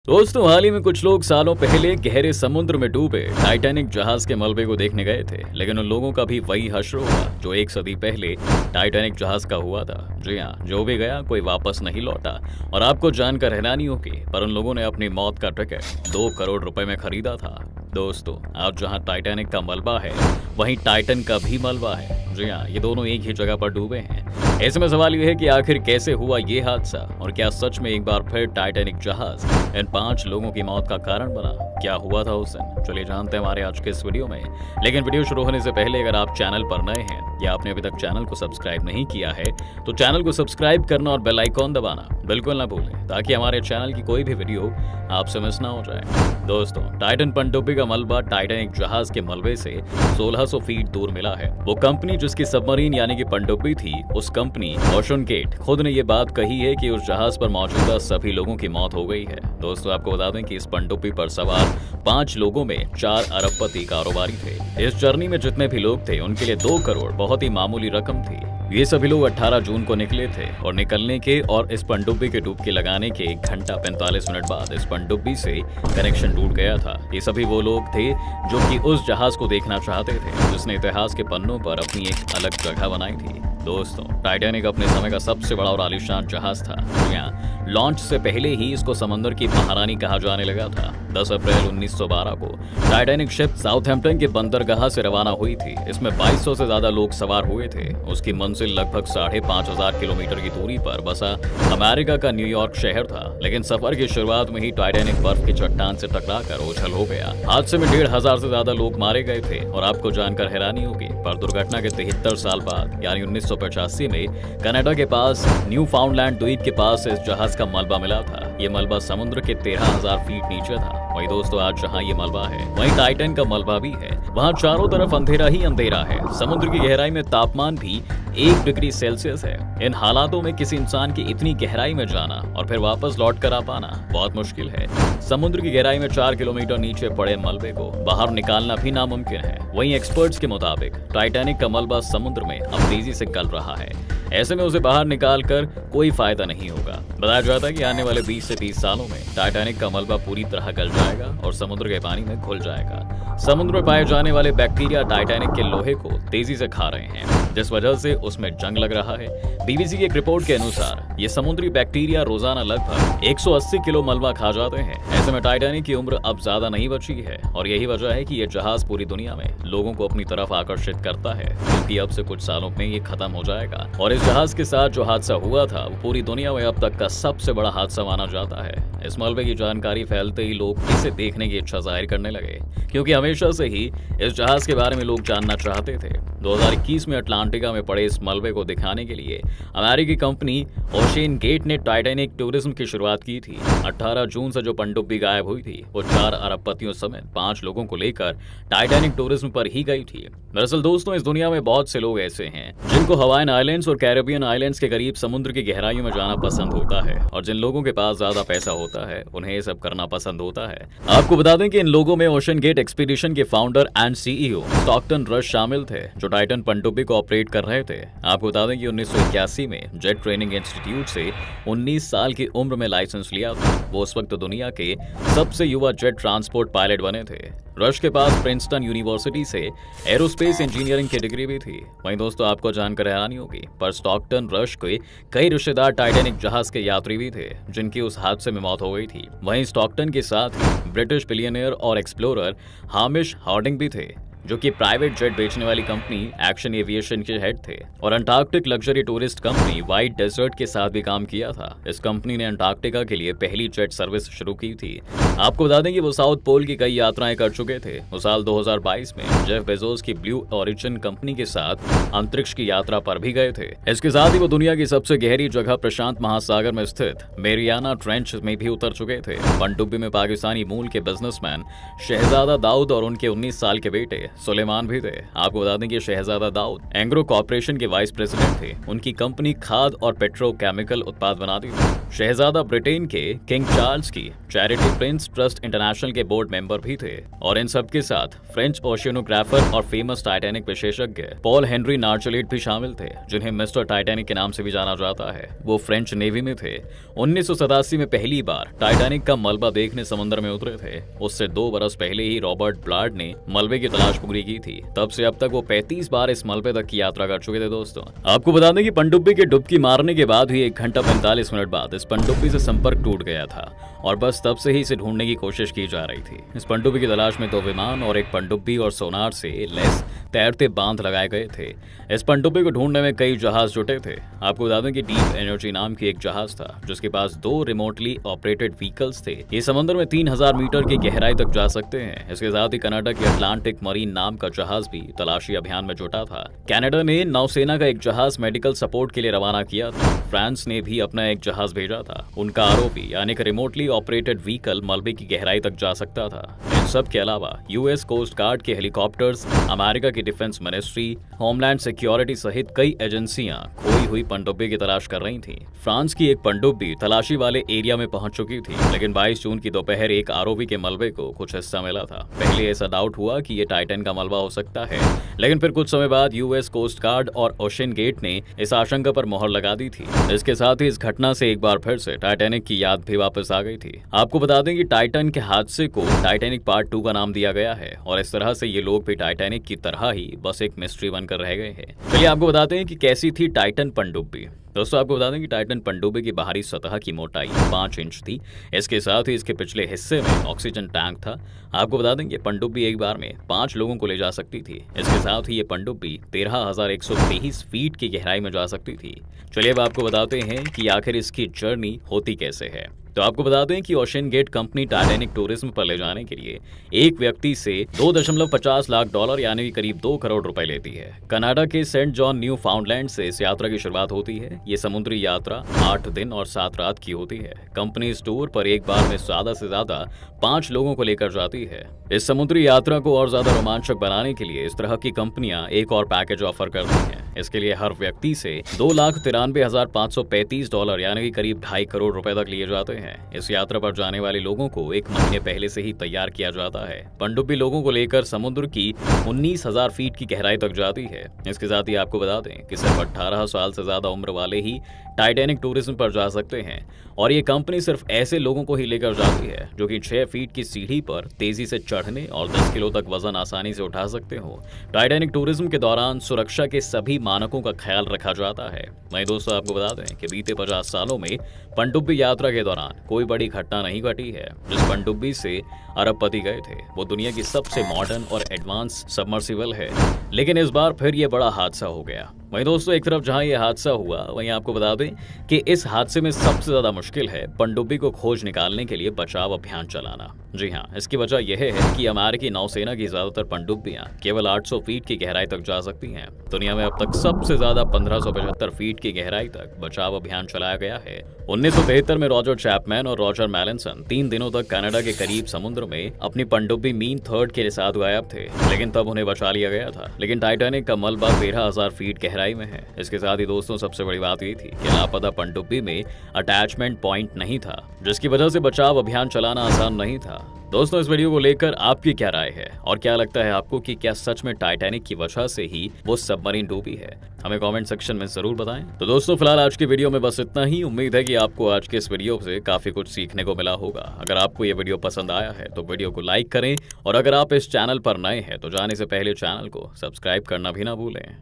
दोस्तों, हाल ही में कुछ लोग सालों पहले गहरे समुद्र में डूबे टाइटैनिक जहाज के मलबे को देखने गए थे, लेकिन उन लोगों का भी वही हश्र हुआ जो एक सदी पहले टाइटैनिक जहाज का हुआ था। जी हाँ, जो भी गया कोई वापस नहीं लौटा। और आपको जानकर हैरानी होगी, पर उन लोगों ने अपनी मौत का टिकट 2 करोड़ रुपए में खरीदा था। दोस्तों, आज जहाँ टाइटैनिक का मलबा है, वहीं टाइटन का भी मलबा है। जी हाँ, ये दोनों एक ही जगह पर डूबे हैं। ऐसे में सवाल ये है कि आखिर कैसे हुआ ये हादसा, और क्या सच में एक बार फिर टाइटैनिक जहाज इन 5 लोगों की मौत का कारण बना? क्या हुआ था उस दिन? चलिए जानते हैं हमारे आज के इस वीडियो में। लेकिन वीडियो शुरू होने से पहले अगर आप चैनल पर नए हैं या आपने अभी तक चैनल को सब्सक्राइब नहीं किया है, तो चैनल को सब्सक्राइब करना और बेल आइकॉन दबाना बिल्कुल ना भूलें, ताकि हमारे चैनल की कोई भी वीडियो आपसे मिस ना हो जाए। दोस्तों, टाइटन पनडुब्बी का मलबा टाइटैनिक जहाज के मलबे से 1600 फीट दूर मिला है। वो कंपनी जिसकी सबमरीन यानी कि पनडुब्बी थी, उस कंपनी ओशन गेट खुद ने ये बात कही है कि उस जहाज पर मौजूदा सभी लोगों की मौत हो गई है। दोस्तों, आपको बता दें कि इस पनडुब्बी पर सवार 5 लोगों में 4 अरबपति कारोबारी थे। इस जर्नी में जितने भी लोग थे, उनके लिए 2 करोड़ बहुत ही मामूली रकम थी। ये सभी लोग 18 जून को निकले थे और निकलने के और इस पनडुब्बी के डुबकी लगाने के 1 घंटा 45 मिनट बाद इस पनडुब्बी से कनेक्शन टूट गया था। ये सभी वो लोग थे जो कि उस जहाज को देखना चाहते थे, जिसने इतिहास के पन्नों पर अपनी एक अलग जगह बनाई थी। दोस्तों, टाइटैनिक अपने समय का सबसे बड़ा और आलीशान जहाज था। यहाँ लॉन्च से पहले ही इसको समंदर की महारानी कहा जाने लगा था। 10 अप्रैल 1912 को टाइटैनिक शिप साउथहैम्पटन के बंदरगाह से रवाना हुई थी। इसमें 2200 से ज्यादा लोग सवार हुए थे। उसकी मंजिल लगभग 5500 किलोमीटर की दूरी पर बसा अमेरिका का न्यूयॉर्क शहर था। लेकिन सफर की शुरुआत में ही टाइटैनिक बर्फ की चट्टान से टकराकर ओझल हो गया। हादसे में 1500 से ज्यादा लोग मारे गए थे। और आपको जानकर हैरानी होगी, पर दुर्घटना के 73 साल बाद यानी 1985 में कनाडा के पास न्यू फाउंडलैंड द्वीप के पास इस जहाज का मलबा मिला था। ये मलबा समुद्र के 13,000 फीट नीचे था। वही दोस्तों, आज जहाँ ये मलबा है, वहीं टाइटन का मलबा भी है। वहाँ चारों तरफ अंधेरा ही अंधेरा है। समुद्र की गहराई में तापमान भी 1 डिग्री सेल्सियस है। इन हालातों में किसी इंसान की इतनी गहराई में जाना और फिर वापस लौट कर आ पाना बहुत मुश्किल है। समुद्र की गहराई में 4 किलोमीटर नीचे पड़े मलबे को बाहर निकालना भी नामुमकिन है। वहीं एक्सपर्ट्स के मुताबिक टाइटैनिक का मलबा समुद्र में अब तेजी से गल रहा है। ऐसे में उसे बाहर निकाल कर कोई फायदा नहीं होगा। बताया जाता है कि आने वाले 20 से 30 सालों में टाइटैनिक का मलबा पूरी तरह गल जाएगा और समुद्र के पानी में घुल जाएगा। समुद्र में पाए जाने वाले बैक्टीरिया टाइटैनिक के लोहे को तेजी से खा रहे हैं, जिस वजह से उसमें जंग लग रहा है। बीबीसी की एक रिपोर्ट के अनुसार ये समुद्री बैक्टीरिया रोजाना लगभग 180 किलो मलबा खा जाते हैं। ऐसे में टाइटैनिक की उम्र अब ज्यादा नहीं बची है, और यही वजह है कि ये जहाज पूरी दुनिया में लोगों को अपनी तरफ आकर्षित करता है, क्योंकि अब से कुछ सालों में ये खत्म हो जाएगा। और इस जहाज के साथ जो हादसा हुआ था, वो पूरी दुनिया में अब तक का सबसे बड़ा हादसा माना जाता है। इस मलबे की जानकारी फैलते ही लोग इसे देखने की इच्छा जाहिर करने लगे, क्योंकि हमेशा से ही इस जहाज के बारे में लोग जानना चाहते थे। 2021 में अटलांटिका में पड़े इस मलबे को दिखाने के लिए अमेरिकी कंपनी ओशन गेट ने टाइटैनिक टूरिज्म की शुरुआत की थी। 18 जून से जो पनडुब्बी गायब हुई थी, वो 4 अरबपतियों समेत 5 लोगों को लेकर टाइटैनिक टूरिज्म पर ही गई थी। दरअसल दोस्तों, इस दुनिया में बहुत से लोग ऐसे हैं जिनको हवाईन आइलैंड्स और कैरेबियन आइलैंड्स के करीब समुद्र की गहराइयों में जाना पसंद होता है, और जिन लोगों के पास ज्यादा पैसा होता है, उन्हें ये सब करना पसंद होता है। आपको बता दें कि इन लोगों में ओशन गेट एक्सपीडिशन के founder and CEO Stockton rush शामिल थे, जो टाइटन पनडुब्बी को ऑपरेट कर रहे थे। आपको बता दें कि 1981 में जेट ट्रेनिंग इंस्टीट्यूट से 19 साल की उम्र में लाइसेंस लिया था। वो उस वक्त दुनिया के सबसे युवा जेट ट्रांसपोर्ट पायलट बने थे। रश के पास प्रिंसटन यूनिवर्सिटी से एरोस्पेस इंजीनियरिंग की डिग्री भी थी। वहीं दोस्तों, आपको जानकर हैरानी होगी, पर स्टॉकटन रश के कई रिश्तेदार टाइटैनिक जहाज के यात्री भी थे, जिनकी उस हादसे में मौत हो गई थी। वहीं स्टॉकटन के साथ ही ब्रिटिश बिलियनियर और एक्सप्लोरर हामिश हॉर्डिंग भी थे, जो कि प्राइवेट जेट बेचने वाली कंपनी एक्शन एविएशन के हेड थे, और Antarctic luxury tourist company White Desert के साथ भी काम किया था। इस कंपनी ने अंटार्कटिका के लिए पहली जेट सर्विस शुरू की थी। आपको बता दें कि वो साउथ पोल की कई यात्राएं कर चुके थे। वो साल 2022 में जेफ बेजोस की ब्लू ओरिजिन कंपनी के साथ अंतरिक्ष की यात्रा पर भी गए थे। इसके साथ ही वो दुनिया की सबसे गहरी जगह प्रशांत महासागर में स्थित मेरियाना ट्रेंच में भी उतर चुके थे। पनडुब्बी में पाकिस्तानी मूल के बिजनेसमैन शहजादा दाऊद और उनके 19 साल के बेटे सुलेमान भी थे। आपको बता दें कि शहजादा दाऊद एंग्रो कॉर्पोरेशन के वाइस प्रेसिडेंट थे। उनकी कंपनी खाद और पेट्रोकेमिकल उत्पाद बनाती थी। शहजादा ब्रिटेन के किंग चार्ल्स की चैरिटी प्रिंस ट्रस्ट इंटरनेशनल के बोर्ड मेंबर भी थे और इन सब के साथ फ्रेंच ओशियनोग्राफर और फेमस टाइटैनिक विशेषज्ञ पॉल हेनरी नार्चलेट भी शामिल थे, जिन्हें मिस्टर टाइटैनिक के नाम से भी जाना जाता है। वो फ्रेंच नेवी में थे। 1987 में पहली बार टाइटैनिक का मलबा देखने समुद्र में उतरे थे। उससे 2 बरस पहले ही रॉबर्ट ब्लाड ने मलबे की तलाश पूरी की थी। तब से अब तक वो 35 बार इस मलबे तक की यात्रा कर चुके थे। दोस्तों, आपको बता दें कि पनडुब्बी की डुबकी मारने के बाद ही 1 घंटा 45 मिनट बाद इस पनडुब्बी से संपर्क टूट गया था और बस तब से ही इसे ढूंढने की कोशिश की जा रही थी। इस पनडुब्बी की तलाश में 2 विमान और एक पनडुब्बी और सोनार से लैस तैरते बांध लगाए गए थे। इस पनडुब्बी को ढूंढने में कई जहाज जुटे थे। आपको बता दें कि डीप एनर्जी नाम की एक जहाज था जिसके पास 2 रिमोटली ऑपरेटेड व्हीकल्स थे। ये समुद्र में 3000 मीटर की गहराई तक जा सकते हैं। इसके साथ ही कनाडा की अटलांटिक मरीन नाम का जहाज भी तलाशी अभियान में जुटा था। कनाडा ने नौसेना का एक जहाज मेडिकल सपोर्ट के लिए रवाना किया था। फ्रांस ने भी अपना एक जहाज भेजा था। उनका आरओवी यानी कि रिमोटली ऑपरेटेड व्हीकल मलबे की गहराई तक जा सकता था। इन सब के अलावा यूएस कोस्ट गार्ड के हेलीकॉप्टर्स, अमेरिका की डिफेंस मिनिस्ट्री, होमलैंड सिक्योरिटी सहित कई एजेंसियां खोई हुई पनडुब्बी की तलाश कर रही थीं। फ्रांस की एक पनडुब्बी तलाशी वाले एरिया में पहुंच चुकी थी, लेकिन 22 जून की दोपहर एक आरओवी के मलबे को कुछ हिस्सा मिला था। पहले ऐसा डाउट हुआ कि ये टाइटन का मलबा हो सकता है, लेकिन फिर कुछ समय बाद यूएस कोस्ट गार्ड और ओशन गेट ने इस आशंका पर मोहर लगा दी थी। इसके साथ ही इस घटना से एक बार फिर से टाइटैनिक की याद भी वापस आ गई थी। आपको बता दें कि टाइटन के हादसे को टाइटैनिक पार्ट 2 का नाम दिया गया है और इस तरह से ये लोग भी टाइटैनिक की तरह ही बस एक मिस्ट्री बनकर रह गए हैं। चलिए आपको बताते हैं कि कैसी थी टाइटन पनडुब्बी। दोस्तों, आपको बता दें कि टाइटन पनडुब्बी की बाहरी सतह की मोटाई 5 इंच थी। इसके साथ ही इसके पिछले हिस्से में ऑक्सीजन टैंक था। आपको बता दें कि पनडुब्बी एक बार में 5 लोगों को ले जा सकती थी। इसके साथ ही ये पनडुब्बी 13,123 फीट की गहराई में जा सकती थी। चलिए अब आपको बताते हैं कि आखिर इसकी जर्नी होती कैसे है। तो आपको बता दें कि OceanGate company Titanic tourism पर ले जाने के लिए एक व्यक्ति से $2.50 लाख यानी कि करीब 2 करोड़ रुपए लेती है। कनाडा के सेंट जॉन न्यू फाउंडलैंड से इस यात्रा की शुरुआत होती है। ये समुद्री यात्रा 8 दिन और 7 रात की होती है। कंपनी इस टूर पर एक बार में ज्यादा से ज्यादा 5 लोगों को लेकर जाती है। इस समुद्री यात्रा को और ज्यादा रोमांचक बनाने के लिए इस तरह की कंपनियां एक और पैकेज ऑफर करती हैं। इसके लिए हर व्यक्ति से $2,93,535 यानी कि करीब 2.5 करोड़ रुपए तक लिए जाते हैं। इस यात्रा पर जाने वाले लोगों को 1 महीने पहले से ही तैयार किया जाता है। पनडुब्बी लोगों को लेकर समुद्र की 19,000 फीट की गहराई तक जाती है। इसके साथ ही आपको बता दें कि सिर्फ 18 साल से ज्यादा उम्र वाले ही टाइटैनिक टूरिज्म पर जा सकते हैं और ये कंपनी सिर्फ ऐसे लोगों को ही लेकर जाती है जो कि 6 फीट की सीढ़ी पर तेजी से चढ़ने और 10 किलो तक वजन आसानी से उठा सकते हो। टाइटैनिक टूरिज्म के दौरान सुरक्षा के सभी मानकों का ख्याल रखा जाता है। वहीं दोस्तों, आपको बता दें कि बीते 50 सालों में पनडुब्बी यात्रा के दौरान कोई बड़ी घटना नहीं घटी है। जिस पनडुब्बी से अरबपति गए थे वो दुनिया की सबसे मॉडर्न और एडवांस सबमर्सिबल है, लेकिन इस बार फिर ये बड़ा हादसा हो गया। वहीं दोस्तों, एक तरफ जहां ये हादसा हुआ वहीं आपको बता दें कि इस हादसे में सबसे ज्यादा मुश्किल है पनडुब्बी को खोज निकालने के लिए बचाव अभियान चलाना। जी हाँ, इसकी वजह यह है कि अमेरिकी नौसेना की ज्यादातर पनडुब्बियां केवल 800 फीट की गहराई तक जा सकती हैं। दुनिया में अब तक सबसे ज्यादा 1575 फीट की गहराई तक बचाव अभियान चलाया गया है। 1973 में रॉजर चैपमैन और रॉजर मैलिसन 3 दिनों तक कनाडा के करीब समुद्र में अपनी पनडुब्बी मीन थर्ड के साथ गायब थे, लेकिन तब उन्हें बचा लिया गया था। लेकिन टाइटैनिक का मलबा 13,000 फीट गहराई में है। इसके साथ ही दोस्तों, सबसे बड़ी बात ये थी कि लापता पनडुब्बी में अटैचमेंट पॉइंट नहीं था, जिसकी वजह से बचाव अभियान चलाना आसान नहीं था। दोस्तों, इस वीडियो को लेकर आपकी क्या राय है और क्या लगता है आपको कि क्या सच में टाइटैनिक की वजह से ही वो सबमरीन डूबी है? हमें कमेंट सेक्शन में जरूर बताएं। तो दोस्तों, फिलहाल आज की वीडियो में बस इतना ही। उम्मीद है कि आपको आज के इस वीडियो से काफी कुछ सीखने को मिला होगा। अगर आपको ये वीडियो पसंद आया है तो वीडियो को लाइक करें और अगर आप इस चैनल पर नए हैं तो जाने से पहले चैनल को सब्सक्राइब करना भी ना भूलें।